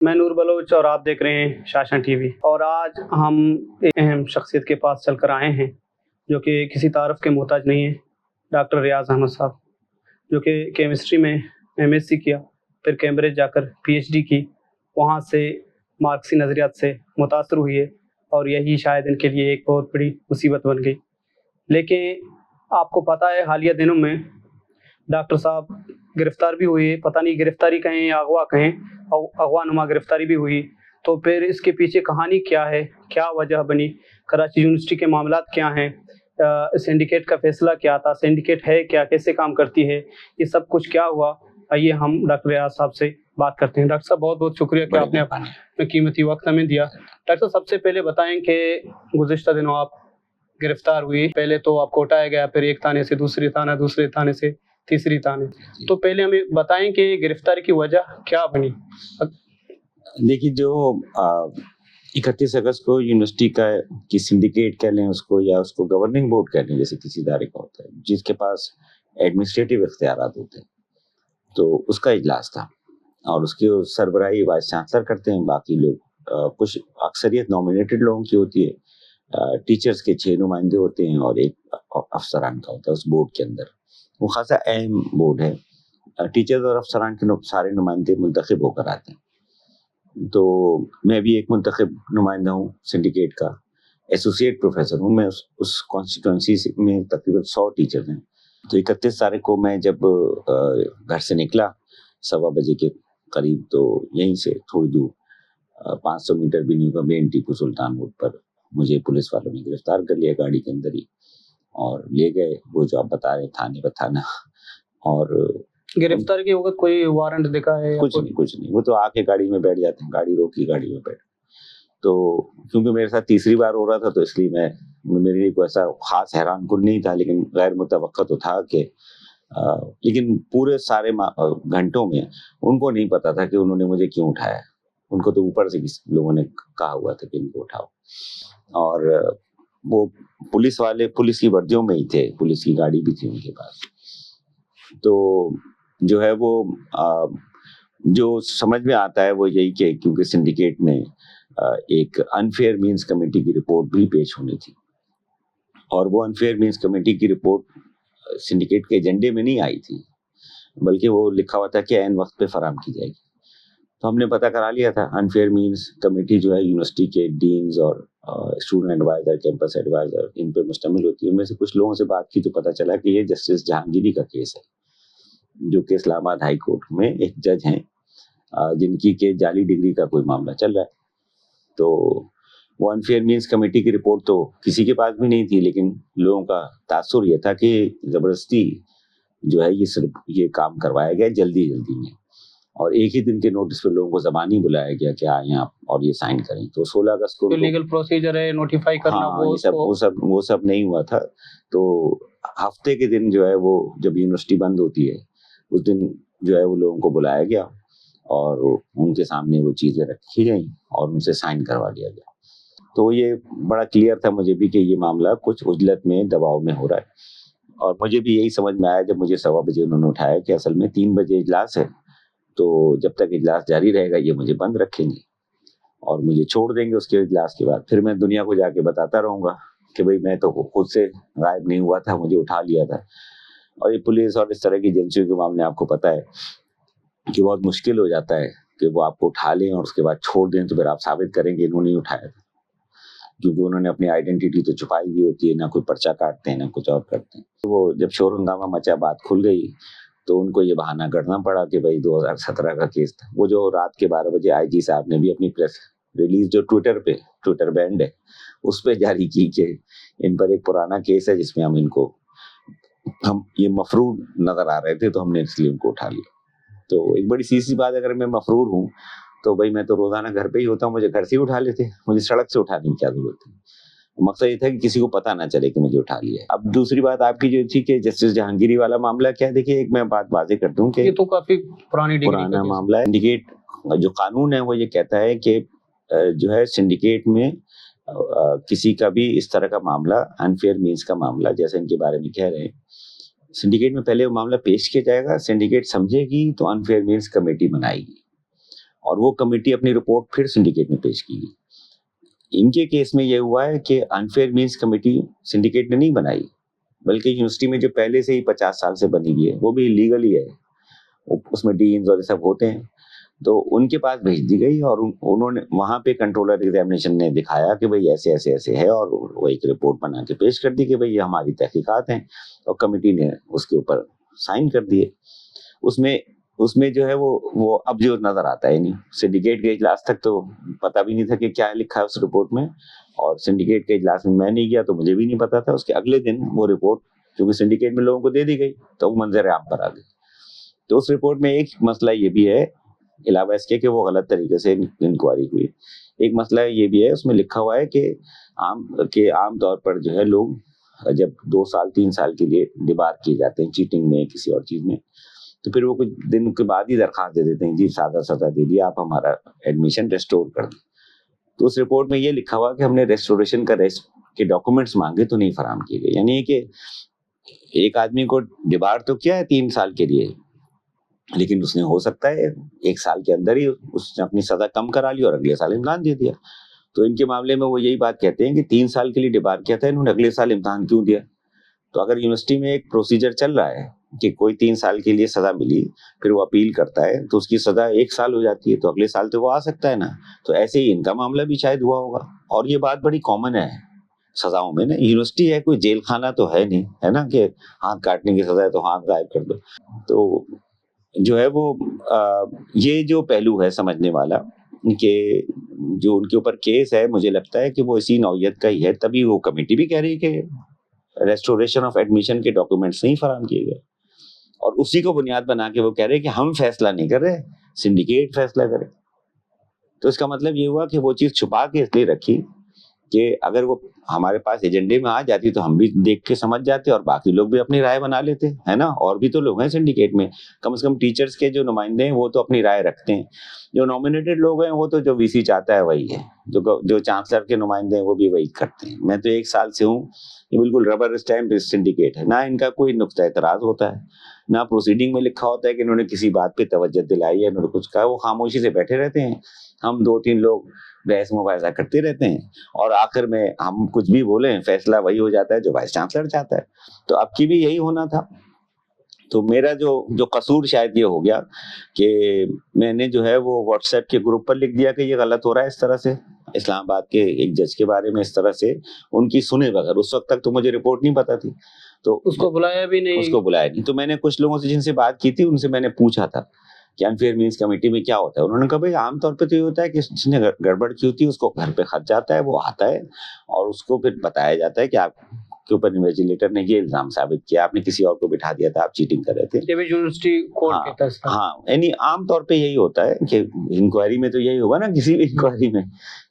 میں نور بلوچ اور آپ دیکھ رہے ہیں شاشن ٹی وی، اور آج ہم ایک اہم شخصیت کے پاس چل کر آئے ہیں جو کہ کسی تعارف کے محتاج نہیں ہے، ڈاکٹر ریاض احمد صاحب، جو کہ کیمسٹری میں MSc کیا، پھر کیمبرج جا کر PhD کی، وہاں سے مارکسی نظریات سے متاثر ہوئی ہے، اور یہی شاید ان کے لیے ایک بہت بڑی مصیبت بن گئی۔ لیکن آپ کو پتہ ہے حالیہ دنوں میں ڈاکٹر صاحب گرفتار بھی ہوئی ہے، پتہ نہیں گرفتاری کہیں یا اغوا کہیں، اغوا نما گرفتاری بھی ہوئی، تو پھر اس کے پیچھے کہانی کیا ہے، کیا وجہ بنی، کراچی یونیورسٹی کے معاملات کیا ہیں، سنڈیکیٹ کا فیصلہ کیا تھا، سنڈیکیٹ ہے کیا، کیسے کام کرتی ہے، یہ سب کچھ کیا ہوا، آئیے ہم ڈاکٹر ریاض صاحب سے بات کرتے ہیں۔ ڈاکٹر صاحب بہت بہت شکریہ کہ آپ نے اپنا قیمتی وقت ہمیں دیا۔ ڈاکٹر صاحب سب سے پہلے بتائیں کہ گزشتہ دنوں آپ گرفتار ہوئی، پہلے تو آپ کو اٹھایا گیا، پھر ایک تھانے سے دوسرے تھانہ، دوسرے تھانے سے تیسری تھانے، تو پہلے ہمیں بتائیں کہ گرفتاری کی وجہ کیا بنی۔ دیکھیے، جو 31 اگست کو یونیورسٹی کی سنڈیکیٹ کہہ لیں اس کو، یا اس کو گورننگ بورڈ کہہ لیں، جیسے کسی ادارے کا ہوتا ہے جس کے پاس ایڈمنسٹریٹو اختیارات ہوتے ہیں، تو اس کا اجلاس تھا، اور اس کی سربراہی وائس چانسلر کرتے ہیں، باقی لوگ کچھ اکثریت نامینیٹڈ لوگوں کی ہوتی ہے، ٹیچرز کے 6 نمائندے ہوتے ہیں اور ایک افسران کا ہوتا ہے اس بورڈ کے اندر۔ وہ خاصا اہم بورڈ ہے، ٹیچرز اور افسران کے سارے نمائندے منتخب ہو کر آتے ہیں۔ تو میں بھی ایک منتخب نمائندہ ہوں سنڈیکیٹ کا، ایسوسیٹ پروفیسر ہوں میں، اس کانسٹیٹوئنسی میں تقریباً 100 ٹیچر ہیں۔ تو 31 تاریخ کو میں جب گھر سے نکلا 1:15 بجے کے قریب، تو یہیں سے تھوڑی دور 500 میٹر بھی نہیں ہوگا، مین ٹیپو سلطان روڈ پر مجھے پولیس والوں نے گرفتار کر لیا گاڑی کے اندر ہی، اور لے گئے وہ جو آپ بتا رہے تھانے بتانا۔ اور گرفتاری کے وقت کوئی وارنٹ دکھا ہے؟ کچھ نہیں، وہ تو آ کے گاڑی میں بیٹھ جاتے ہیں، گاڑی روکی، گاڑی میں بیٹھ۔ تو کیونکہ میرے ساتھ تیسری بار ہو رہا تھا، تو اس لیے میرے لیے کوئی ایسا خاص حیران کن نہیں تھا، لیکن غیر متوقع تو تھا کہ لیکن پورے سارے گھنٹوں میں ان کو نہیں پتا تھا کہ انہوں نے مجھے کیوں اٹھایا۔ ان کو تو اوپر سے لوگوں نے کہا ہوا تھا کہ ان کو اٹھاؤ، اور وہ پولیس والے پولیس کی وردیوں میں ہی تھے، پولیس کی گاڑی بھی تھی ان کے پاس۔ تو جو ہے وہ جو سمجھ میں آتا ہے وہ یہی کہ کیونکہ سنڈیکیٹ میں ایک انفیئر مینز کمیٹی کی رپورٹ بھی پیش ہونی تھی، اور وہ انفیئر مینز کمیٹی کی رپورٹ سنڈیکیٹ کے ایجنڈے میں نہیں آئی تھی، بلکہ وہ لکھا ہوا تھا کہ عین وقت پہ فراہم کی جائے گی۔ تو ہم نے پتہ کرا لیا تھا، انفیئر مینز کمیٹی جو ہے یونیورسٹی کے ڈینز اور اسٹوڈنٹ ایڈوائزر، کیمپس ایڈوائزر، ان پہ مشتمل ہوتی ہے۔ ان میں سے کچھ لوگوں سے بات کی تو پتہ چلا کہ یہ جسٹس جہانگیری کا کیس ہے، جو کہ اسلام آباد ہائی کورٹ میں ایک جج ہیں جن کی کہ جعلی ڈگری کا کوئی معاملہ چل رہا ہے۔ تو وہ انفیئر مینز کمیٹی کی رپورٹ تو کسی کے پاس بھی نہیں تھی، لیکن لوگوں کا تاثر یہ تھا کہ زبردستی جو ہے یہ کام کروایا گیا جلدی میں، اور ایک ہی دن کے نوٹس پہ لوگوں کو زبانی بلایا گیا کہ آئیں آپ اور یہ سائن کریں۔ تو 16 اگست کو لیگل پروسیجر ہے نوٹیفائی کرنا، وہ سب نہیں ہوا تھا۔ تو ہفتے کے دن جو ہے وہ جب یونیورسٹی بند ہوتی ہے، اس دن جو ہے وہ لوگوں کو بلایا گیا، اور ان کے سامنے وہ چیزیں رکھی گئیں اور ان سے سائن کروا لیا گیا۔ تو یہ بڑا کلیئر تھا مجھے بھی کہ یہ معاملہ کچھ عجلت میں، دباؤ میں ہو رہا ہے، اور مجھے بھی یہی سمجھ میں آیا جب مجھے 1:15 بجے انہوں نے اٹھایا کہ اصل میں 3 بجے اجلاس ہے، تو جب تک اجلاس جاری رہے گا یہ مجھے بند رکھیں گے اور مجھے چھوڑ دیں گے اس کے اجلاس کے بعد۔ پھر میں دنیا کو جا کے بتاتا رہوں گا کہ بھئی میں تو خود سے غائب نہیں ہوا تھا، مجھے اٹھا لیا تھا۔ اور یہ پولیس اور اس طرح کی ایجنسیوں کے معاملے آپ کو پتہ ہے کہ بہت مشکل ہو جاتا ہے کہ وہ آپ کو اٹھا لیں اور اس کے بعد چھوڑ دیں، تو پھر آپ ثابت کریں کہ انہوں نے اٹھایا تھا، کیونکہ انہوں نے اپنی آئیڈینٹی تو چھپائی ہوئی ہوتی ہے، نہ کوئی پرچہ کاٹتے ہیں نہ کچھ اور کرتے ہیں۔ تو وہ جب شور ہنگامہ مچا، بات کھل گئی، تو ان کو یہ بہانہ گڑھنا پڑا کہ بھائی 2017 کا کیس تھا۔ وہ جو رات کے 12 بجے IG صاحب نے بھی اپنی پریس ریلیز جو ٹویٹر بینڈ ہے اس پہ جاری کی کہ ان پر ایک پرانا کیس ہے جس میں ہم یہ مفرور نظر آ رہے تھے، تو ہم نے اس لیے ان کو اٹھا لیا۔ تو ایک بڑی سی بات، اگر میں مفرور ہوں تو بھائی میں تو روزانہ گھر پہ ہی ہوتا ہوں، مجھے گھر سے ہی اٹھا لیتے، مجھے سڑک سے اٹھانے کی کیا ضرورت ہے؟ مقصد یہ تھا کہ کسی کو پتہ نہ چلے کہ مجھے اٹھا لیا ہے۔ اب دوسری بات آپ کی جو تھی کہ جسٹس جہانگیری والا معاملہ کیا ہے، دیکھیے ایک میں بات واضح کر دوں کہ یہ تو کافی پرانا معاملہ ہے۔ سنڈیکیٹ جو قانون ہے وہ یہ کہتا ہے کہ جو ہے سنڈیکیٹ میں کسی کا بھی اس طرح کا معاملہ، انفیئر مینز کا معاملہ جیسے ان کے بارے میں کہہ رہے ہیں، سنڈیکیٹ میں پہلے وہ معاملہ پیش کیا جائے گا، سنڈیکیٹ سمجھے گی تو انفیئر مینز کمیٹی بنائے گی، اور وہ کمیٹی اپنی رپورٹ پھر سنڈیکیٹ میں پیش کی گئی. ان کے کیس میں یہ ہوا ہے کہ انفیئر مینس کمیٹی سنڈیکیٹ نے نہیں بنائی, بلکہ یونیورسٹی میں جو پہلے سے ہی 50 سال سے بنی ہوئی ہے وہ بھی لیگل ہی ہے, اس میں ڈینز اور یہ سب ہوتے ہیں, تو ان کے پاس بھیج دی گئی اور انہوں نے وہاں پہ کنٹرولر ایگزامینیشن نے دکھایا کہ بھئی ایسے ایسے ایسے ہے, اور وہ ایک رپورٹ بنا کے پیش کر دی کہ بھئی یہ ہماری تحقیقات ہیں, اور کمیٹی نے اس کے اوپر سائن کر دیے. اس میں جو ہے وہ اب جو نظر آتا ہے نہیں, سنڈیکیٹ کے اجلاس تک تو پتہ بھی نہیں تھا کہ کیا لکھا ہے اس رپورٹ میں, اور سنڈیکیٹ کے اجلاس میں نہیں گیا تو مجھے بھی نہیں پتا تھا. اس کے اگلے دن وہ رپورٹ چونکہ سنڈیکیٹ میں لوگوں کو دے دی گئی تو وہ منظر عام پر آ گئی. تو اس رپورٹ میں ایک مسئلہ یہ بھی ہے علاوہ اس کے کہ وہ غلط طریقے سے انکوائری ہوئی, ایک مسئلہ یہ بھی ہے اس میں لکھا ہوا ہے کہ عام طور پر جو ہے لوگ جب 2 سال 3 سال کے لیے ڈبار کیے جاتے ہیں چیٹنگ میں کسی اور چیز میں, تو پھر وہ کچھ دن کے بعد ہی درخواست دے دیتے ہیں جی سادہ سزا دے دیا, آپ ہمارا ایڈمیشن ریسٹور کر دیں. تو اس رپورٹ میں یہ لکھا ہوا کہ ہم نے ریسٹوریشن کے ڈاکومنٹس مانگے تو نہیں فراہم کیے گئے. یعنی کہ ایک آدمی کو ڈبار تو کیا ہے 3 سال کے لیے, لیکن اس نے ہو سکتا ہے 1 سال کے اندر ہی اس نے اپنی سزا کم کرا لی اور اگلے سال امتحان دے دیا. تو ان کے معاملے میں وہ یہی بات کہتے ہیں کہ 3 سال کے لیے ڈبار کیا تھا, انہوں نے اگلے سال امتحان کیوں دیا. تو اگر یونیورسٹی میں ایک پروسیجر چل رہا ہے کہ کوئی 3 سال کے لیے سزا ملی, پھر وہ اپیل کرتا ہے تو اس کی سزا 1 سال ہو جاتی ہے, تو اگلے سال تو وہ آ سکتا ہے نا. تو ایسے ہی ان کا معاملہ بھی شاید ہوا ہوگا, اور یہ بات بڑی کامن ہے سزاؤں میں نا. یونیورسٹی ہے کوئی جیل خانہ تو ہے نہیں, ہے نا, کہ ہاتھ کاٹنے کی سزا ہے تو ہاتھ غائب کر دو. تو جو ہے وہ یہ جو پہلو ہے سمجھنے والا کہ جو ان کے اوپر کیس ہے, مجھے لگتا ہے کہ وہ اسی نوعیت کا ہی ہے. تبھی وہ کمیٹی بھی کہہ رہی کہ ریسٹوریشن آف ایڈمیشن کے ڈاکومنٹس نہیں فراہم کیے گئے, اور اسی کو بنیاد بنا کے وہ کہہ رہے کہ ہم فیصلہ نہیں کر رہے, سنڈیکیٹ فیصلہ کرے. تو اس کا مطلب یہ ہوا کہ وہ چیز چھپا کے اس لیے رکھی کہ اگر وہ ہمارے پاس ایجنڈے میں آ جاتی تو ہم بھی دیکھ کے سمجھ جاتے اور باقی لوگ بھی اپنی رائے بنا لیتے, ہے نا. اور بھی تو لوگ ہیں سنڈیکیٹ میں, کم سے کم ٹیچرز کے جو نمائندے ہیں وہ تو اپنی رائے رکھتے ہیں. جو نامینیٹڈ لوگ ہیں وہ تو جو وی سی چاہتا ہے وہی ہے, جو چانسلر کے نمائندے ہیں وہ بھی وہی کرتے ہیں. میں تو 1 سال سے ہوں, یہ بالکل ربر اسٹیمپ سنڈیکیٹ ہے. نہ ان کا کوئی نقطہ اعتراض ہوتا ہے, نہ پروسیڈنگ میں لکھا ہوتا ہے کہ انہوں نے کسی بات پہ توجہ دلائی ہے, انہوں نے کچھ کہا. وہ خاموشی سے بیٹھے رہتے ہیں, ہم 2-3 لوگ بحث مباحثہ کرتے رہتے ہیں, اور آخر میں ہم کچھ بھی بولیں فیصلہ وہی ہو جاتا ہے جو وائس چانسلر چاہتا ہے. تو اب کی بھی یہی ہونا تھا. تو میرا جو قصور شاید یہ ہو گیا کہ میں نے جو ہے وہ واٹس ایپ کے گروپ پر لکھ دیا کہ یہ غلط ہو رہا ہے اس طرح سے, اسلام آباد کے ایک جج کے بارے میں اس طرح سے ان کی سنے بغیر. اس وقت تک تو مجھے رپورٹ نہیں پتا تھی, تو اس کو بلایا بھی نہیں. اس کو بلایا نہیں. تو میں نے کچھ لوگوں سے جن سے بات کی تھی ان سے میں نے پوچھا تھا کہ انفیئر مینس کمیٹی میں کیا ہوتا ہے. انہوں نے کہا بھائی عام طور پہ تو یہ ہوتا ہے کہ جس نے گڑبڑ کی ہوتی ہے اس کو گھر پہ خط جاتا ہے, وہ آتا ہے اور اس کو پھر بتایا جاتا ہے کہ آپ کے اوپر انویسٹیگیٹر نے یہ الزام ثابت کیا, آپ نے کسی اور کو بٹھا دیا تھا, آپ چیٹنگ کر رہے تھے. یونیورسٹی کورٹ کہتا ہے. ہاں, یعنی عام طور پہ یہی ہوتا ہے کہ انکوائری میں تو یہی ہوگا نا, کسی بھی انکوائری میں,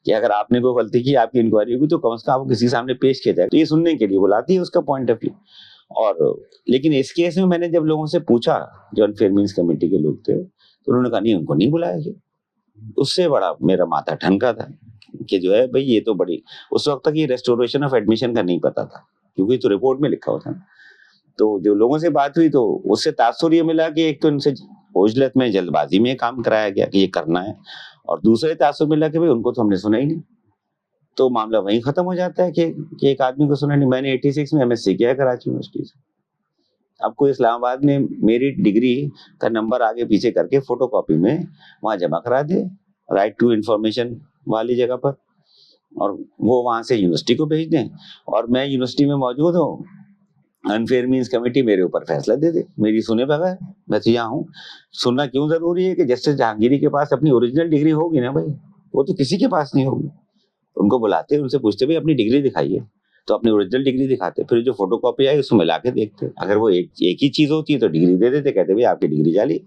کہ اگر آپ نے کوئی غلطی کی, آپ کی انکوائری ہوگی تو کم از کم آپ کو کسی سامنے پیش کیا جائے. تو یہ سننے کے لیے بلاتی ہے اس کا پوائنٹ آف ویو. اور لیکن اس کیس میں نے جب لوگوں سے پوچھا جو انفیئر مینس کمیٹی کے لوگ تھے, تو انہوں نے کہا نہیں, ان کو نہیں بلایا گیا. اس سے بڑا میرا ماتھا ٹھنکا تھا کہ جو ہے بھئی یہ تو بڑی, اس وقت تک یہ ریسٹوریشن آف ایڈمیشن کا نہیں پتا تھا کیونکہ تو رپورٹ میں لکھا ہوا تھا. تو جو لوگوں سے بات ہوئی تو اس سے تاثر یہ ملا کہ ایک تو ان سے عجلت میں جلد بازی میں کام کرایا گیا کہ یہ کرنا ہے, اور دوسرے تاثر ملا کہ بھئی ان کو تو ہم نے سنا ہی نہیں. تو معاملہ وہیں ختم ہو جاتا ہے کہ ایک آدمی کو سنا نہیں. میں نے 86 میں MSc کیا ہے کراچی یونیورسٹی سے. اب کوئی اسلام آباد میں میری ڈگری کا نمبر آگے پیچھے کر کے فوٹو کاپی میں وہاں جمع کرا دے رائٹ ٹو انفارمیشن والی جگہ پر, اور وہ وہاں سے یونیورسٹی کو بھیج دیں, اور میں یونیورسٹی میں موجود ہوں, انفیئر مینس کمیٹی میرے اوپر فیصلہ دے دے میری سنے بغیر. میں تو یہاں ہوں. سننا کیوں ضروری ہے کہ جسٹس جہانگیری کے پاس اپنی اوریجنل ڈگری ہوگی نا بھائی, وہ تو کسی کے پاس نہیں ہوگی. ان کو بلاتے, ان سے پوچھتے بھائی اپنی ڈگری دکھائیے, تو اپنی اوریجنل ڈگری دکھاتے, پھر جو فوٹو کاپی آئی اس میں ملا کے دیکھتے. اگر وہ ایک ہی چیز ہوتی ہے تو ڈگری دے دیتے, کہتے بھائی آپ کی ڈگری جعلی.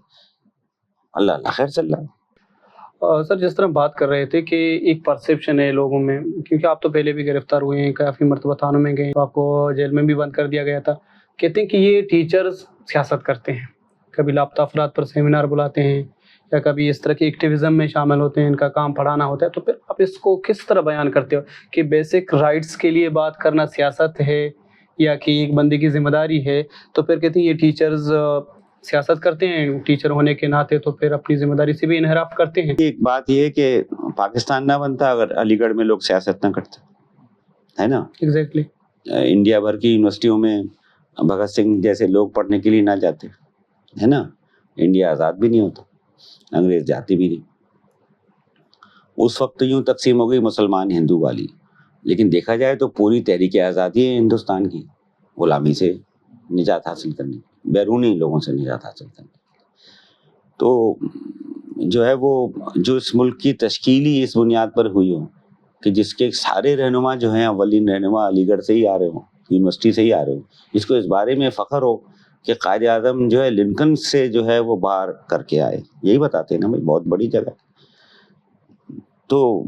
اللہ اللہ خیر صلی اللہ. سر جس طرح بات کر رہے تھے کہ ایک پرسیپشن ہے لوگوں میں, کیونکہ آپ تو پہلے بھی گرفتار ہوئے ہیں, کافی مرتبہ تھانوں میں گئے, آپ کو جیل میں بھی بند کر دیا گیا تھا. کہتے ہیں کہ یہ ٹیچرز سیاست کرتے ہیں, کبھی لاپتہ افراد پر سیمینار بلاتے ہیں, یا کبھی اس طرح کی ایکٹیویزم میں شامل ہوتے ہیں, ان کا کام پڑھانا ہوتا ہے. تو پھر آپ اس کو کس طرح بیان کرتے ہو کہ بیسک رائٹس کے لیے بات کرنا سیاست ہے یا کہ ایک بندے کی ذمہ داری ہے؟ تو پھر کہتے ہیں یہ ٹیچرز سیاست کرتے ہیں ٹیچر ہونے کے ناطے، تو پھر اپنی ذمہ داری سے بھی انحراف کرتے ہیں. ایک بات یہ ہے کہ پاکستان نہ بنتا اگر علی گڑھ میں لوگ سیاست نہ کرتے، ہے نا. ایگزیکٹلی. انڈیا بھر کی یونیورسٹیوں میں بھگت سنگھ جیسے لوگ پڑھنے کے لیے نہ جاتے، ہے نا. انڈیا آزاد بھی نہیں ہوتا، انگریز جاتے بھی نہیں. اس وقت تو یوں تقسیم ہو گئی مسلمان ہندو والی، لیکن دیکھا جائے تو پوری تحریک آزادی ہے ہندوستان کی غلامی سے نجات حاصل کرنے، بیرونی لوگوں سے نجات حاصل کرنے. تو جو ہے وہ جو اس ملک کی تشکیل ہی اس بنیاد پر ہوئی ہو کہ جس کے سارے رہنما جو ہیں اولین رہنما علی گڑھ سے ہی آ رہے ہوں، یونیورسٹی سے ہی آ رہے ہوں، جس کو اس بارے میں فخر ہو کہ قائد اعظم جو ہے لنکن سے جو ہے وہ باہر کر کے آئے. یہی بتاتے ہیں نا بھائی بہت بڑی جگہ. تو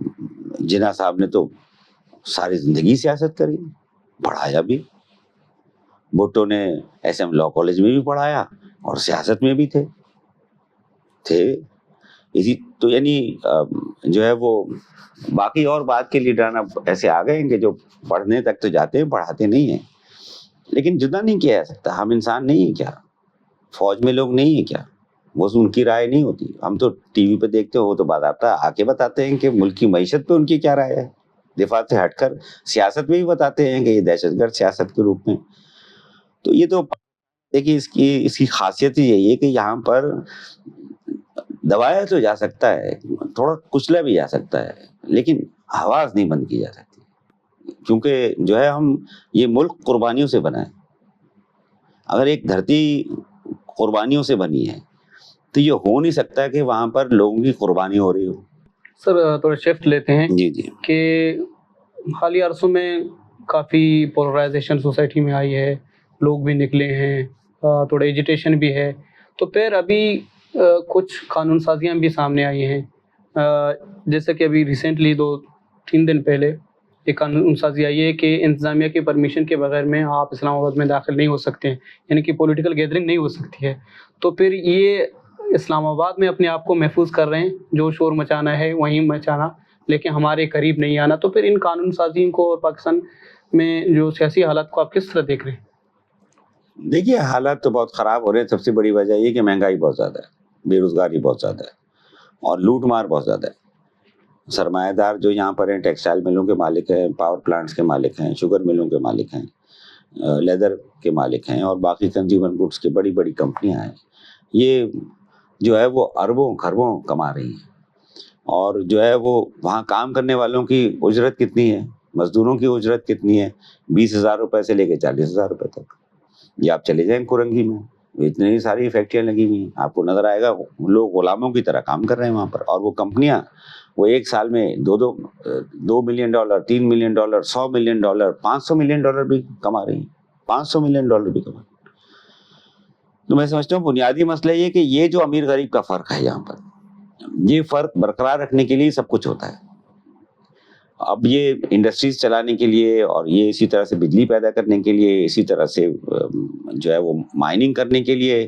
جناح صاحب نے تو ساری زندگی سیاست کری، پڑھایا بھی. بھٹو نے ایس ایم لاء کالج میں بھی پڑھایا اور سیاست میں بھی تھے. اسی تو یعنی جو ہے وہ باقی اور بات کے لیڈران اب ایسے آ گئے ہیں کہ جو پڑھنے تک تو جاتے ہیں، پڑھاتے نہیں ہیں. لیکن جدا نہیں کیا جا سکتا، ہم انسان نہیں ہیں کیا؟ فوج میں لوگ نہیں ہیں کیا؟ وہ ان کی رائے نہیں ہوتی. ہم تو ٹی وی پہ دیکھتے ہو تو باضابطہ آ کے بتاتے ہیں کہ ملک کی معیشت پہ ان کی کیا رائے ہے. دفاع سے ہٹ کر سیاست میں بھی بتاتے ہیں کہ یہ دہشت گرد سیاست کے روپ میں. تو یہ تو دیکھیے اس کی خاصیت یہی ہے کہ یہاں پر دبایا تو جا سکتا ہے، تھوڑا کچلا بھی جا سکتا ہے، لیکن آواز نہیں بند کی جا سکتی. کیونکہ جو ہے ہم یہ ملک قربانیوں سے بنا ہے. اگر ایک دھرتی قربانیوں سے بنی ہے تو یہ ہو نہیں سکتا کہ وہاں پر لوگوں کی قربانی ہو رہی ہو. سر تھوڑا شفٹ لیتے ہیں جی کہ حالیہ عرصوں میں کافی پولرائزیشن سوسائٹی میں آئی ہے، لوگ بھی نکلے ہیں، تھوڑا ایجیٹیشن بھی ہے. تو پھر ابھی کچھ قانون سازیاں بھی سامنے آئی ہیں، جیسے کہ ابھی ریسنٹلی 2-3 دن پہلے ایک قانون سازی آئی ہے کہ انتظامیہ کی پرمیشن کے بغیر میں آپ اسلام آباد میں داخل نہیں ہو سکتے ہیں، یعنی کہ پولیٹیکل گیدرنگ نہیں ہو سکتی ہے. تو پھر یہ اسلام آباد میں اپنے آپ کو محفوظ کر رہے ہیں، جو شور مچانا ہے وہیں مچانا، لیکن ہمارے قریب نہیں آنا. تو پھر ان قانون سازی کو اور پاکستان میں جو سیاسی حالات کو آپ کس طرح دیکھ رہے ہیں؟ دیکھیے حالات تو بہت خراب ہو رہے ہیں. سب سے بڑی وجہ یہ کہ مہنگائی بہت زیادہ ہے، بے روزگاری بہت زیادہ ہے اور لوٹ مار بہت زیادہ ہے. سرمایہ دار جو یہاں پر ہیں ٹیکسٹائل ملوں کے مالک ہیں، پاور پلانٹس کے مالک ہیں، شوگر ملوں کے مالک ہیں، لیدر کے مالک ہیں اور باقی کنزیومر گڈس کی بڑی بڑی کمپنیاں ہیں. یہ جو ہے وہ اربوں خربوں کما رہی ہیں. اور جو ہے وہ وہاں کام کرنے والوں کی اجرت کتنی ہے، مزدوروں کی اجرت کتنی ہے؟ 20,000 روپے سے لے کے 40,000 روپے تک. یہ آپ چلے جائیں کورنگی میں، اتنی ساری فیکٹریاں لگی ہوئی ہیں، آپ کو نظر آئے گا لوگ غلاموں کی طرح کام کر رہے ہیں وہاں پر. اور وہ کمپنیاں وہ ایک سال میں $2 ملین، $3 ملین، $100 ملین، $500 ملین بھی کما رہی ہیں، $500 ملین بھی کما رہی ہیں. تو میں سمجھتا ہوں بنیادی مسئلہ یہ کہ یہ جو امیر غریب کا فرق ہے یہاں پر، یہ فرق برقرار رکھنے کے لیے سب کچھ ہوتا ہے. اب یہ انڈسٹریز چلانے کے لیے اور یہ اسی طرح سے بجلی پیدا کرنے کے لیے، اسی طرح سے جو ہے وہ مائننگ کرنے کے لیے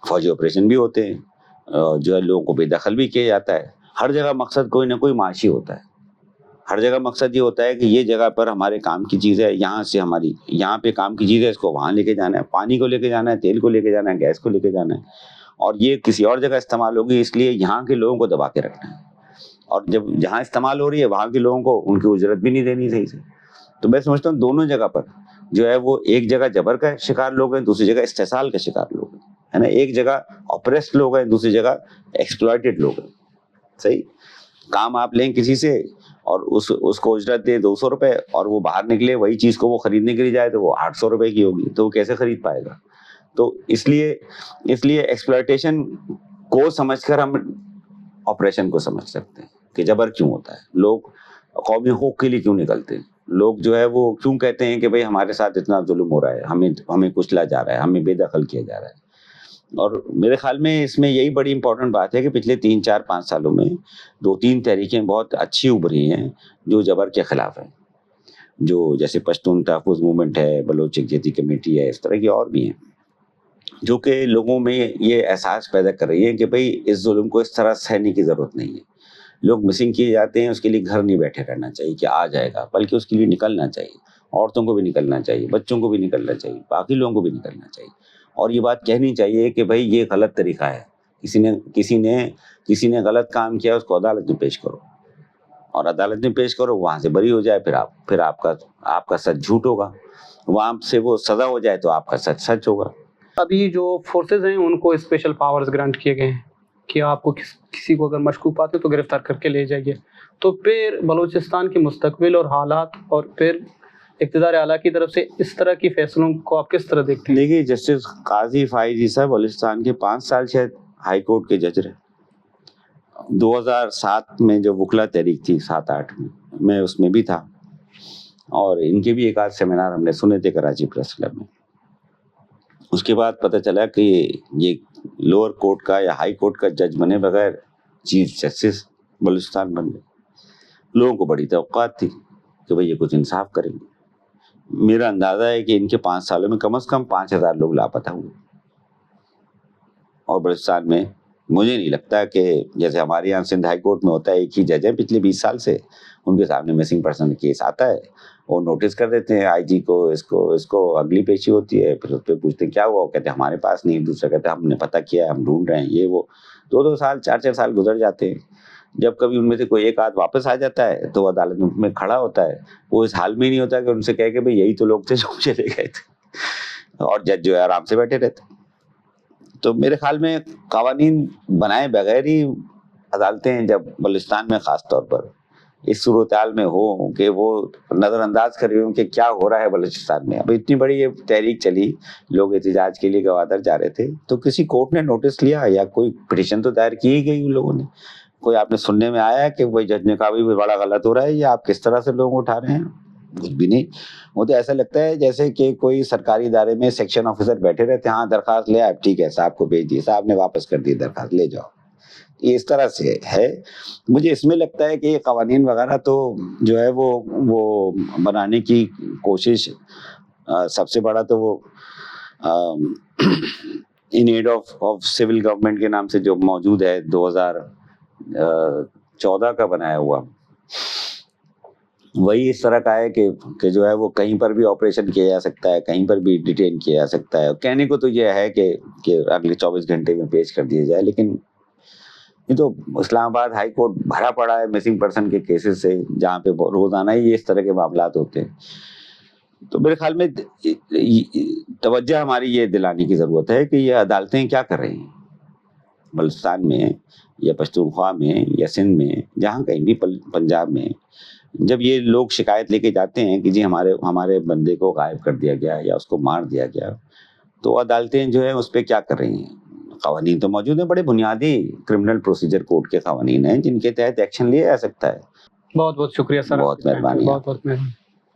فوجی آپریشن بھی ہوتے ہیں، جو ہے لوگوں کو بے دخل بھی کیا جاتا ہے. ہر جگہ مقصد کوئی نہ کوئی معاشی ہوتا ہے. ہر جگہ مقصد یہ ہوتا ہے کہ یہ جگہ پر ہمارے کام کی چیز ہے، یہاں سے ہماری یہاں پہ کام کی چیز ہے، اس کو وہاں لے کے جانا ہے، پانی کو لے کے جانا ہے، تیل کو لے کے جانا ہے، گیس کو لے کے جانا ہے، اور یہ کسی اور جگہ استعمال ہوگی، اس لیے یہاں کے لوگوں کو دبا کے رکھنا ہے. اور جب جہاں استعمال ہو رہی ہے وہاں کے لوگوں کو ان کی اجرت بھی نہیں دینی صحیح سے. تو میں سمجھتا ہوں دونوں جگہ پر جو ہے وہ ایک جگہ جبر کا شکار لوگ ہیں، دوسری جگہ استحصال کا شکار لوگ ہیں، ہے نا. ایک جگہ اپریسڈ لوگ ہیں، دوسری جگہ ایکسپلائٹڈ لوگ ہیں. صحیح کام آپ لیں کسی سے اور اس کو اجرت دیں 200 روپے، اور وہ باہر نکلے وہی چیز کو وہ خریدنے کے لیے جائے تو وہ 800 روپے کی ہوگی، تو وہ کیسے خرید پائے گا؟ تو اس لیے ایکسپلائٹیشن کو سمجھ کر ہم آپریشن کو سمجھ سکتے ہیں کہ جبر کیوں ہوتا ہے، لوگ قومی حقوق کے لیے کیوں نکلتے ہیں، لوگ جو ہے وہ کیوں کہتے ہیں کہ بھئی ہمارے ساتھ اتنا ظلم ہو رہا ہے، ہمیں کچلا جا رہا ہے، ہمیں بے دخل کیا جا رہا ہے. اور میرے خیال میں اس میں یہی بڑی امپورٹنٹ بات ہے کہ پچھلے 3-4-5 سالوں میں 2-3 تحریکیں بہت اچھی ابھری ہیں جو جبر کے خلاف ہیں، جو جیسے پشتون تحفظ موومنٹ ہے، بلوچ یکجہتی کمیٹی ہے، اس طرح کی اور بھی ہیں، جو کہ لوگوں میں یہ احساس پیدا کر رہی ہے کہ بھئی اس ظلم کو اس طرح سہنے کی ضرورت نہیں ہے. لوگ مسنگ کیے جاتے ہیں، اس کے لیے گھر نہیں بیٹھے رہنا چاہیے کہ آ جائے گا، بلکہ اس کے لیے نکلنا چاہیے. عورتوں کو بھی نکلنا چاہیے، بچوں کو بھی نکلنا چاہیے، باقی لوگوں کو بھی نکلنا چاہیے. اور یہ بات کہنی چاہیے کہ بھائی یہ غلط طریقہ ہے، کسی نے غلط کام کیا اس کو عدالت میں پیش کرو، اور عدالت میں پیش کرو، وہاں سے بری ہو جائے، پھر آپ کا سچ جھوٹ ہوگا، وہاں سے وہ سزا ہو جائے تو آپ کا سچ سچ ہوگا۔ ابھی جو فورسز ہیں ان کو اسپیشل پاورز گرانٹ کیے گئے ہیں کہ آپ کو کسی کو اگر مشکوک پاتے تو گرفتار کر کے لے جائیے، تو پھر بلوچستان کے مستقبل اور حالات اور پھر اقتدار اعلیٰ کی طرف سے اس طرح کی فیصلوں کو آپ کس طرح دیکھتے ہیں؟ دیکھیے، جسٹس قاضی فائزی صاحب بلوچستان کے 5 سال شاید ہائی کورٹ کے جج رہے۔ 2007 میں جو وکلا تحریک تھی 7-8 میں اس میں بھی تھا، اور ان کے بھی ایک آدھ سیمینار ہم نے سنے تھے کراچی پریس کلب میں۔ اس کے بعد پتہ چلا کہ یہ لوور کورٹ کا یا ہائی کورٹ کا جج بنے بغیر چیف جسٹس بلوچستان بن گئے۔ لوگوں کو بڑی توقعات تھی کہ بھئی یہ کچھ انصاف کریں گے۔ میرا اندازہ ہے کہ ان کے 5 سالوں میں کم از کم 5000 لوگ لاپتہ ہوئے، اور بلوچستان میں مجھے نہیں لگتا کہ جیسے ہمارے یہاں سندھ ہائی کورٹ میں ہوتا ہے، ایک ہی جج ہے پچھلے 20 سال سے، ان کے سامنے مسنگ پرسن کیس آتا ہے، وہ نوٹس کر دیتے ہیں آئی جی کو، اس کو اگلی پیشی ہوتی ہے، پھر اس پہ پوچھتے ہیں کیا ہوا، وہ کہتے ہیں ہمارے پاس نہیں، دوسرا کہتے ہیں ہم نے پتہ کیا ہے، ہم ڈھونڈ رہے ہیں، یہ وہ 2 سال 4 سال گزر جاتے ہیں۔ جب کبھی ان میں سے کوئی ایک آدھ واپس آ جاتا ہے تو عدالت میں کھڑا ہوتا ہے، وہ اس حال میں نہیں ہوتا کہ ان سے کہے کہ بھئی یہی تو لوگ تھے جو چلے گئے تھے، اور جج جو ہے آرام سے بیٹھے رہتے۔ تو میرے خیال میں قوانین بنائے بغیر ہی عدالتیں جب بلوچستان میں خاص طور پر اس صورتحال میں ہو کہ وہ نظر انداز کر رہی ہوں کہ کیا ہو رہا ہے بلوچستان میں۔ اب اتنی بڑی یہ تحریک چلی، لوگ احتجاج کے لیے گوادر جا رہے تھے، تو کسی کورٹ نے نوٹس لیا یا کوئی پٹیشن تو دائر کی ہی گئی ان لوگوں نے؟ کوئی آپ نے سننے میں آیا ہے کہ کوئی جج نے کہا بھی بڑا غلط ہو رہا ہے، یا آپ کس طرح سے لوگوں کو اٹھا رہے ہیں؟ کچھ بھی نہیں۔ وہ تو ایسا لگتا ہے جیسے کہ کوئی سرکاری ادارے میں سیکشن آفیسر بیٹھے رہتے ہیں، ہاں درخواست لے آئے، ٹھیک ہے صاحب کو بھیج دی، صاحب نے واپس کر دی درخواست، لے جاؤ۔ یہ اس طرح سے ہے۔ مجھے اس میں لگتا ہے کہ یہ قوانین وغیرہ تو جو ہے وہ بنانے کی کوشش، سب سے بڑا تو وہ ان ایڈ آف سول گورنمنٹ کے نام سے جو موجود ہے 2014 کا بنایا ہوا، وہی اس طرح کا ہے کہ جو ہے وہ کہیں پر بھی آپریشن کیا جا سکتا ہے، کہیں پر بھی ڈیٹین کیا جا سکتا ہے۔ کہنے کو تو یہ ہے کہ اگلے 24 گھنٹے میں پیش کر دیا جائے، لیکن یہ تو اسلام آباد ہائی کورٹ بھرا پڑا ہے مسنگ پرسن کے کیسز سے، جہاں پہ روزانہ ہی اس طرح کے معاملات ہوتے ہیں۔ تو میرے خیال میں توجہ ہماری یہ دلانے کی ضرورت ہے کہ یہ عدالتیں کیا کر رہی ہیں بلوچستان میں یا پشتونخوا میں یا سندھ میں، جہاں کہیں بھی، پنجاب میں، جب یہ لوگ شکایت لے کے جاتے ہیں کہ جی ہمارے بندے کو غائب کر دیا گیا یا اس کو مار دیا گیا، تو عدالتیں جو ہیں اس پہ کیا کر رہی ہیں؟ قوانین تو موجود ہیں، بڑے بنیادی کرمنل پروسیجر کوڈ کے قوانین ہیں جن کے تحت ایکشن لیا جا سکتا ہے۔ بہت بہت شکریہ سر، بہت مہربانی۔ بہت بہت مہربانی۔